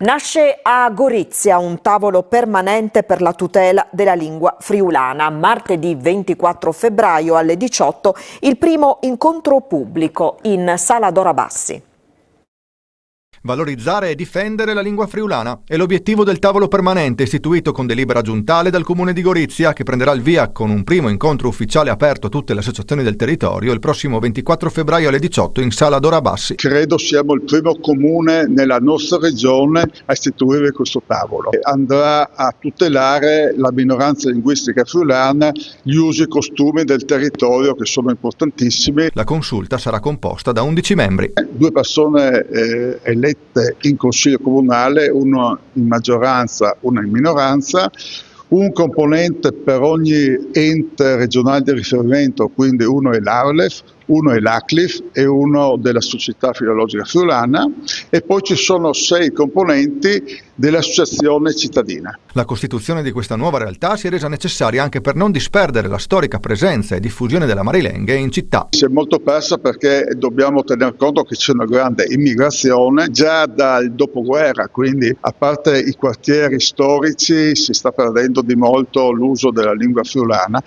Nasce a Gorizia un tavolo permanente per la tutela della lingua friulana. Martedì 24 febbraio alle 18 il primo incontro pubblico in Sala Dora Bassi. Valorizzare e difendere la lingua friulana è l'obiettivo del tavolo permanente istituito con delibera giuntale dal Comune di Gorizia, che prenderà il via con un primo incontro ufficiale aperto a tutte le associazioni del territorio il prossimo 24 febbraio alle 18 in Sala Dora Bassi. Credo siamo il primo comune nella nostra regione a istituire questo tavolo. Andrà a tutelare la minoranza linguistica friulana, gli usi e costumi del territorio che sono importantissimi. La consulta sarà composta da 11 membri. 2 persone elette in consiglio comunale, uno in maggioranza, uno in minoranza, un componente per ogni ente regionale di riferimento, quindi uno è l'Arlef, uno è l'Aclif e uno della Società Filologica Friulana, e poi ci sono 6 componenti dell'associazione cittadina. La costituzione di questa nuova realtà si è resa necessaria anche per non disperdere la storica presenza e diffusione della Marilenghe in città. Si è molto persa perché dobbiamo tener conto che c'è una grande immigrazione già dal dopoguerra, quindi a parte i quartieri storici si sta perdendo di molto l'uso della lingua friulana.